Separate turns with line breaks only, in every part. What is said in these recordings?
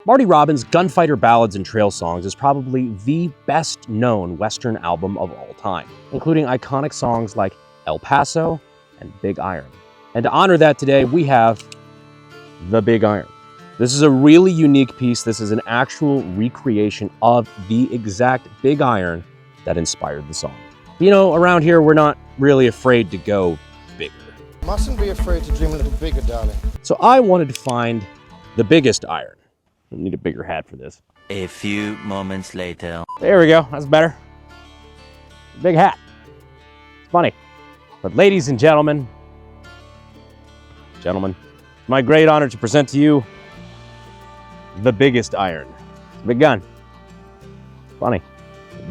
Marty Robins' Gunfighter Ballads and Trail Songs is probably the best known Western album of all time, including iconic songs like El Paso and Big Iron. And to honor that today, we have the Big Iron. This is a really unique piece. This is an actual recreation of the exact Big Iron that inspired the song. You know, around here, we're not really afraid to go bigger.
Mustn't be afraid to dream a little bigger, darling.
So I wanted to find the biggest iron. I need a bigger hat for this.
A few moments later.
There we go, that's better. Big hat. It's funny. But ladies and gentlemen, it's my great honor to present to you the biggest iron. It's a big gun. Funny.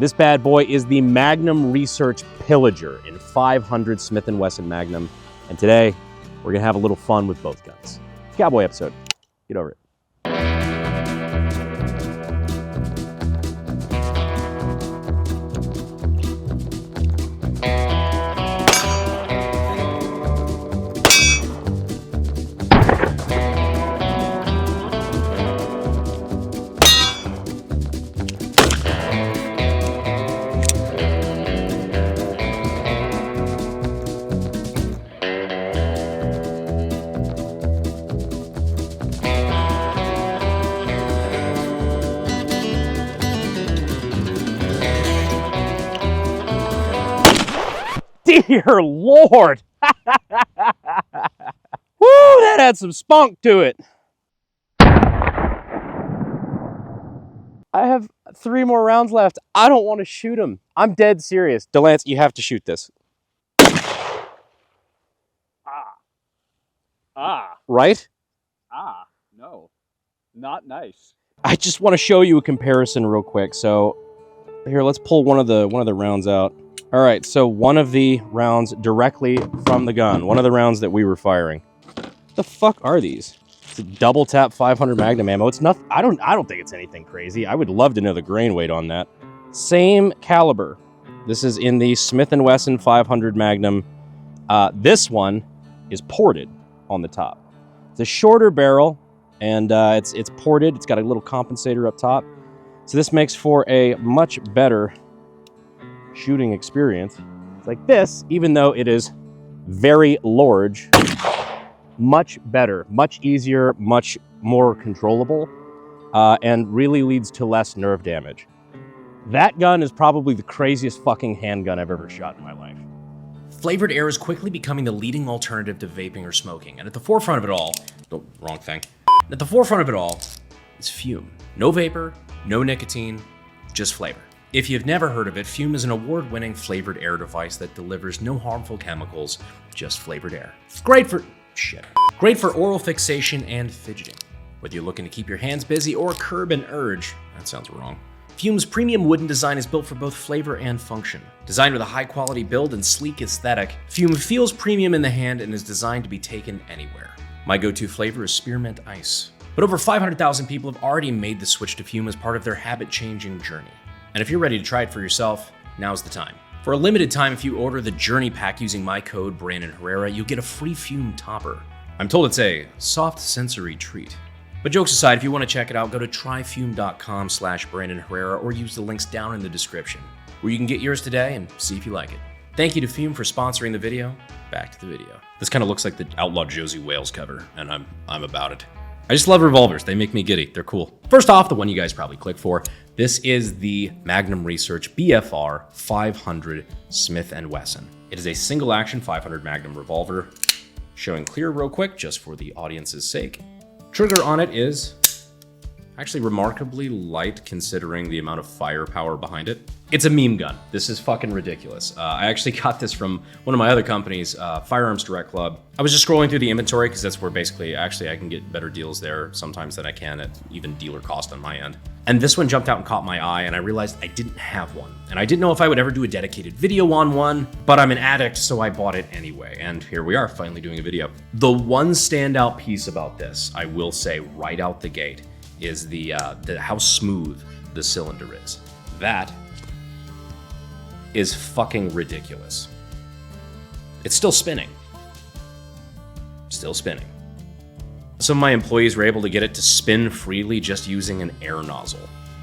This bad boy is the Magnum Research Pillager in 500 Smith & Wesson Magnum. And today, we're gonna have a little fun with both guns. Cowboy episode. Get over it. Dear Lord! Woo, that had some spunk to it. I have 3 more rounds left. I don't want to shoot him. I'm dead serious. Delance, you have to shoot this. Right?
No. Not nice.
I just want to show you a comparison real quick. So here, let's pull one of the rounds out. All right, so one of the rounds directly from the gun, one of the rounds that we were firing. What the fuck are these? It's a double tap 500 Magnum ammo. It's nothing. I don't think it's anything crazy. I would love to know the grain weight on that. Same caliber. This is in the Smith & Wesson 500 Magnum. This one is ported on the top. It's a shorter barrel, and it's ported. It's got a little compensator up top. So this makes for a much better shooting experience. It's like this, even though it is very large, much better, much easier, much more controllable, and really leads to less nerve damage. That gun is probably the craziest fucking handgun I've ever shot in my life.
Flavored air is quickly becoming the leading alternative to vaping or smoking, and at the forefront of it all, oh, wrong thing. At the forefront of it all is Fume. No vapor, no nicotine, just flavor. If you've never heard of it, Fume is an award-winning flavored air device that delivers no harmful chemicals, just flavored air. Great for oral fixation and fidgeting. Whether you're looking to keep your hands busy or curb an urge, that sounds wrong. Fume's premium wooden design is built for both flavor and function. Designed with a high-quality build and sleek aesthetic, Fume feels premium in the hand and is designed to be taken anywhere. My go-to flavor is spearmint ice. But over 500,000 people have already made the switch to Fume as part of their habit-changing journey. And if you're ready to try it for yourself, now's the time. For a limited time, if you order the Journey Pack using my code Brandon Herrera, you'll get a free Fume topper. I'm told it's a soft sensory treat. But jokes aside, if you want to check it out, go to tryfume.com/Brandon Herrera or use the links down in the description, where you can get yours today and see if you like it. Thank you to Fume for sponsoring the video. Back to the video. This kind of looks like the Outlaw Josie Wales cover, and I'm about it. I just love revolvers. They make me giddy. They're cool. First off, the one you guys probably click for. This is the Magnum Research BFR 500 Smith & Wesson. It is a single action 500 Magnum revolver. Showing clear real quick, just for the audience's sake. Trigger on it is actually remarkably light considering the amount of firepower behind it. It's a meme gun. This is fucking ridiculous. I actually got this from one of my other companies, Firearms Direct Club. I was just scrolling through the inventory because that's where basically, actually I can get better deals there sometimes than I can at even dealer cost on my end. And this one jumped out and caught my eye, and I realized I didn't have one. And I didn't know if I would ever do a dedicated video on one, but I'm an addict, so I bought it anyway. And here we are, finally doing a video. The one standout piece about this, I will say right out the gate, is the how smooth the cylinder is. That is fucking ridiculous. It's still spinning. Still spinning. Some of my employees were able to get it to spin freely just using an air nozzle.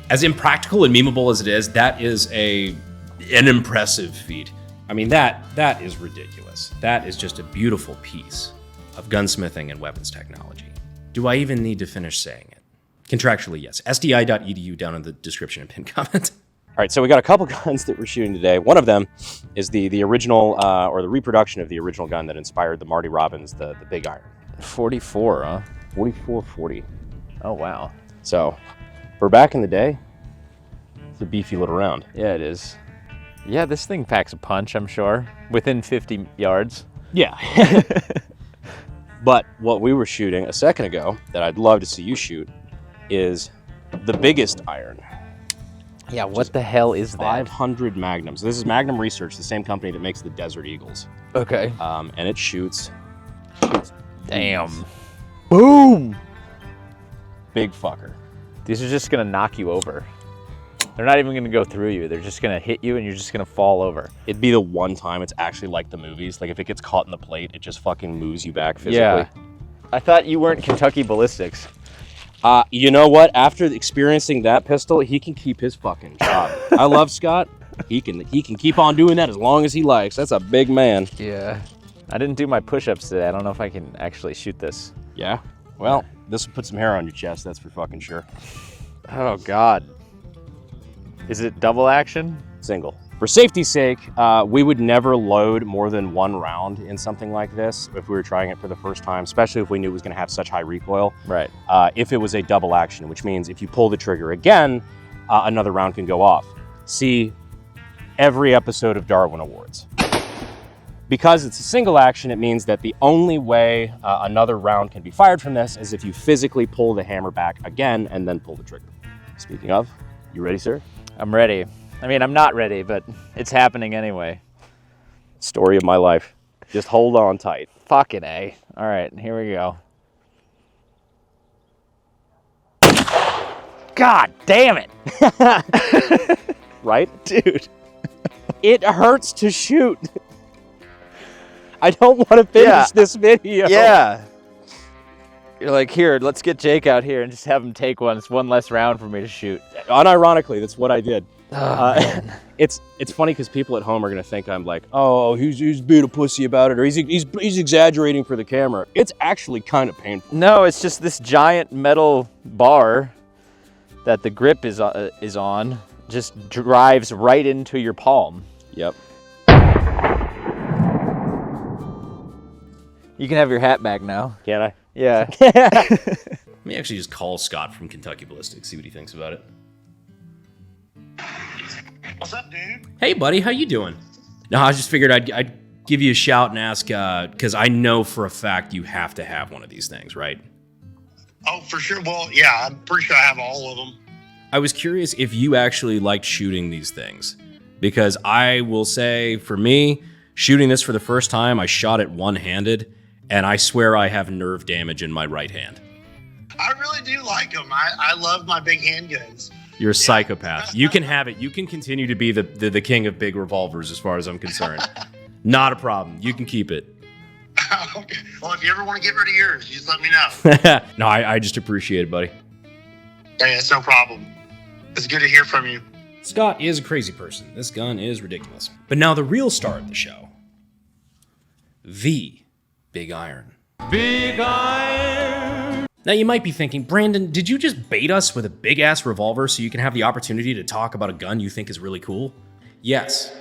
As impractical and memeable as it is, that is an impressive feat. I mean, that is ridiculous. That is just a beautiful piece of gunsmithing and weapons technology. Do I even need to finish saying it? Contractually, yes. SDI.edu down in the description and pinned comment.
All right, so we got a couple guns that we're shooting today. One of them is the original, or the reproduction of the original gun that inspired the Marty Robins, the Big Iron.
44, huh?
4440.
Oh, wow.
So, for back in the day, it's a beefy little round.
Yeah, it is. Yeah, this thing packs a punch, I'm sure. Within 50 yards.
Yeah. But what we were shooting a second ago, that I'd love to see you shoot, is the biggest iron.
Yeah, what the hell is that?
500 Magnums. This is Magnum Research, the same company that makes the Desert Eagles.
Okay.
And it shoots.
Damn. Boom!
Big fucker.
These are just gonna knock you over. They're not even gonna go through you. They're just gonna hit you and you're just gonna fall over.
It'd be the one time it's actually like the movies. Like if it gets caught in the plate, it just fucking moves you back physically.
Yeah. I thought you weren't Kentucky Ballistics.
You know what? After experiencing that pistol, he can keep his fucking job. I love Scott. He can keep on doing that as long as he likes. That's a big man.
Yeah. I didn't do my push-ups today. I don't know if I can actually shoot this.
Yeah? Well, this will put some hair on your chest, that's for fucking sure.
Oh, God. Is it double action?
Single. For safety's sake, we would never load more than one round in something like this if we were trying it for the first time, especially if we knew it was going to have such high recoil.
Right.
If it was a double action, which means if you pull the trigger again, another round can go off. See every episode of Darwin Awards. Because it's a single action, it means that the only way another round can be fired from this is if you physically pull the hammer back again and then pull the trigger. Speaking of, you ready, sir?
I'm ready. I mean, I'm not ready, but it's happening anyway.
Story of my life. Just hold on tight.
Fucking A. All right, here we go. God damn it.
Right? Dude. It hurts to shoot. I don't want to finish this video.
Yeah. You're like, here, let's get Jake out here and just have him take one. It's one less round for me to shoot.
Unironically, that's what I did.
Man.
It's funny because people at home are gonna think I'm like, oh, he's being a pussy about it, or he's exaggerating for the camera. It's actually kind of painful.
No, it's just this giant metal bar that the grip is on just drives right into your palm.
Yep.
You can have your hat back now.
Can I?
Yeah.
Let me actually just call Scott from Kentucky Ballistic, see what he thinks about it.
What's up, dude?
Hey, buddy, how you doing? No, I just figured I'd give you a shout and ask, because I know for a fact you have to have one of these things, right?
Oh, for sure. Well, yeah, I'm pretty sure I have all of them.
I was curious if you actually liked shooting these things, because I will say, for me, shooting this for the first time, I shot it one-handed, and I swear I have nerve damage in my right hand.
I really do like them. I love my big handguns.
You're a psychopath. You can have it. You can continue to be the king of big revolvers as far as I'm concerned. Not a problem. You can keep it.
Okay. Well, if you ever want to get rid of yours, you just let me know.
No, I just appreciate it, buddy.
Hey, it's no problem. It's good to hear from you.
Scott is a crazy person. This gun is ridiculous. But now the real star of the show. The Big Iron. Big Iron! Now you might be thinking, Brandon, did you just bait us with a big-ass revolver so you can have the opportunity to talk about a gun you think is really cool? Yes.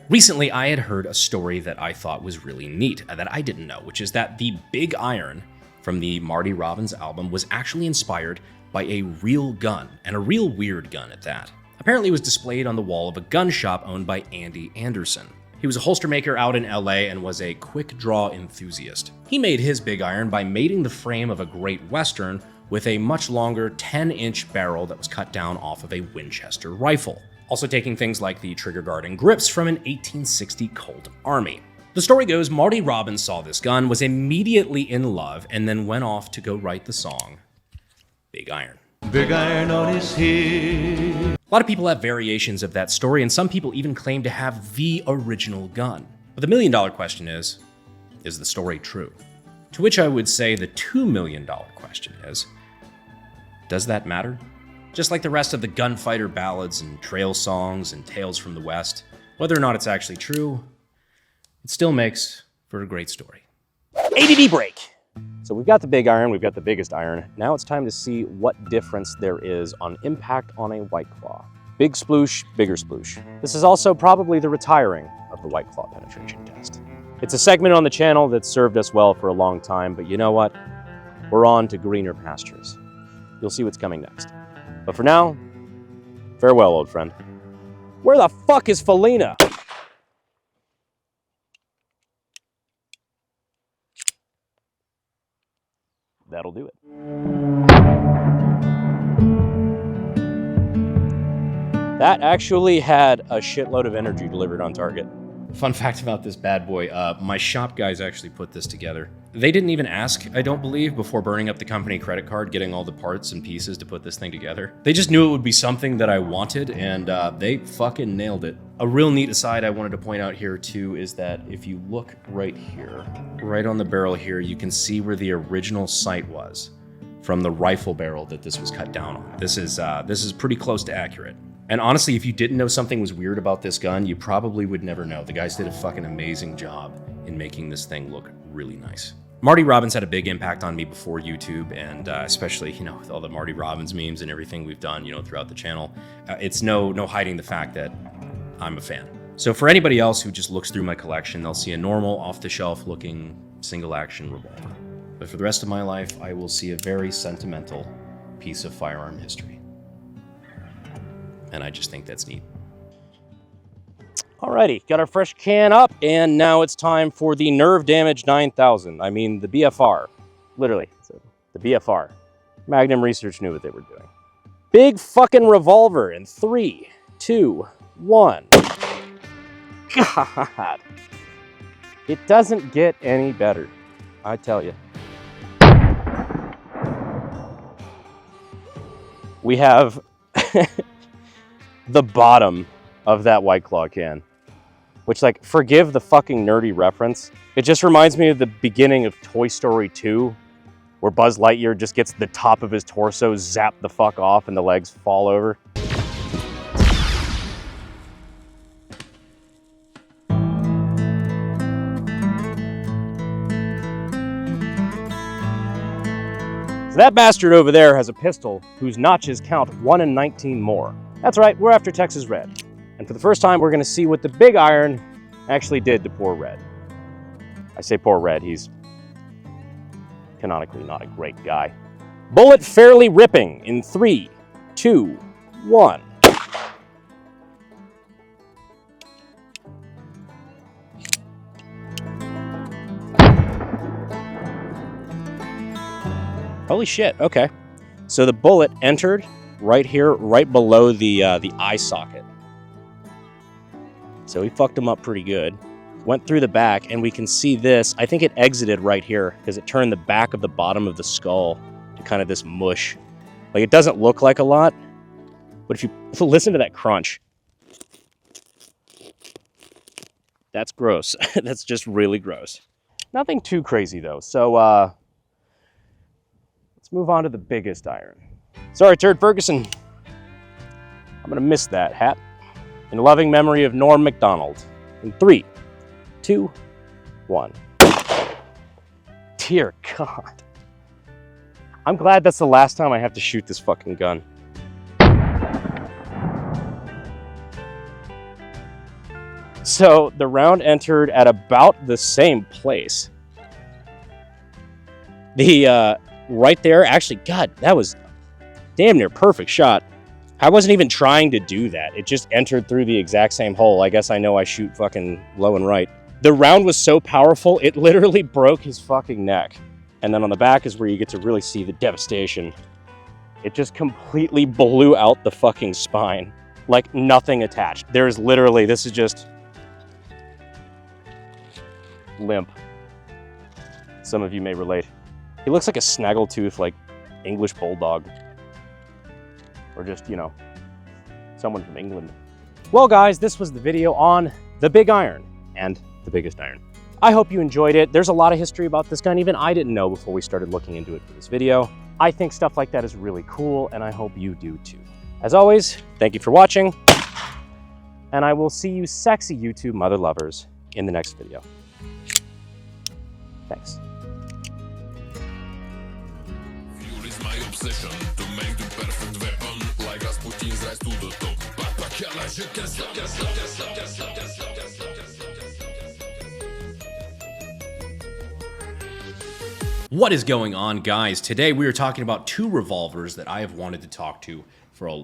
Recently, I had heard a story that I thought was really neat, that I didn't know, which is that the Big Iron from the Marty Robins album was actually inspired by a real gun, and a real weird gun at that. Apparently it was displayed on the wall of a gun shop owned by Andy Anderson. He was a holster maker out in LA and was a quick draw enthusiast. He made his Big Iron by mating the frame of a Great Western with a much longer 10-inch barrel that was cut down off of a Winchester rifle. Also taking things like the trigger guard and grips from an 1860 Colt Army. The story goes Marty Robins saw this gun, was immediately in love, and then went off to go write the song Big Iron.
Big iron on his head.
A lot of people have variations of that story, and some people even claim to have the original gun. But the million-dollar question is the story true? To which I would say the $2 million question is, does that matter? Just like the rest of the gunfighter ballads and trail songs and tales from the West, whether or not it's actually true, it still makes for a great story.
ADD break. So we've got the big iron, we've got the biggest iron. Now it's time to see what difference there is on impact on a White Claw. Big sploosh, bigger sploosh. This is also probably the retiring of the White Claw penetration test. It's a segment on the channel that's served us well for a long time, but you know what? We're on to greener pastures. You'll see what's coming next. But for now, farewell, old friend. Where the fuck is Felina? That'll do it. That actually had a shitload of energy delivered on target.
Fun fact about this bad boy, my shop guys actually put this together. They didn't even ask, I don't believe, before burning up the company credit card, getting all the parts and pieces to put this thing together. They just knew it would be something that I wanted, and they fucking nailed it. A real neat aside I wanted to point out here too is that if you look right here, right on the barrel here, you can see where the original sight was from the rifle barrel that this was cut down on. This is pretty close to accurate. And honestly, if you didn't know something was weird about this gun, you probably would never know. The guys did a fucking amazing job in making this thing look really nice. Marty Robins had a big impact on me before YouTube, and especially, you know, with all the Marty Robins memes and everything we've done, you know, throughout the channel. It's no hiding the fact that I'm a fan. So for anybody else who just looks through my collection, they'll see a normal, off-the-shelf looking single-action revolver. But for the rest of my life, I will see a very sentimental piece of firearm history. And I just think that's neat.
Alrighty, got our fresh can up, and now it's time for the Nerve Damage 9000. I mean, the BFR. Literally, so the BFR. Magnum Research knew what they were doing. Big fucking revolver in 3, 2, 1. God. It doesn't get any better, I tell you. We have the bottom of that White Claw can. Which, like, forgive the fucking nerdy reference. It just reminds me of the beginning of Toy Story 2, where Buzz Lightyear just gets the top of his torso zapped the fuck off and the legs fall over. So that bastard over there has a pistol whose notches count 1 in 19 more. That's right, we're after Texas Red. And for the first time, we're going to see what the big iron actually did to poor Red. I say poor Red, he's canonically not a great guy. Bullet fairly ripping in 3, 2, 1. Holy shit, okay. So the bullet entered right here, right below the eye socket. So he fucked him up pretty good. Went through the back, and we can see this. I think it exited right here because it turned the back of the bottom of the skull to kind of this mush. Like, it doesn't look like a lot, but if you listen to that crunch, that's gross. That's just really gross. Nothing too crazy, though. So let's move on to the biggest iron. Sorry, Turd Ferguson. I'm going to miss that hat. In loving memory of Norm MacDonald. In 3, 2, 1. Dear God. I'm glad that's the last time I have to shoot this fucking gun. So the round entered at about the same place. The, right there, actually, God, that was damn near perfect shot. I wasn't even trying to do that. It just entered through the exact same hole. I guess I know I shoot fucking low and right. The round was so powerful, it literally broke his fucking neck. And then on the back is where you get to really see the devastation. It just completely blew out the fucking spine. Like nothing attached. There's literally, this is just limp. Some of you may relate. He looks like a snaggletooth, like English bulldog. Or just, you know, someone from England. Well, guys, this was the video on the big iron and the biggest iron. I hope you enjoyed it. There's a lot of history about this gun. Even I didn't know before we started looking into it for this video. I think stuff like that is really cool, and I hope you do too. As always, thank you for watching, and I will see you sexy YouTube mother lovers in the next video. Thanks.
Fuel is my obsession to make the perfect weapon, like Rasputin's rise to the top.
What is going on, guys? Today we are talking about two revolvers that I have wanted to talk to for a...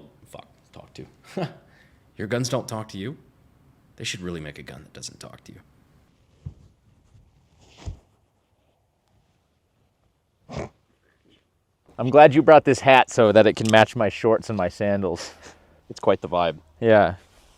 talk to. Your guns don't talk to you? They should really make a gun that doesn't talk to you.
I'm glad you brought this hat so that it can match my shorts and my sandals.
It's quite the vibe.
Yeah.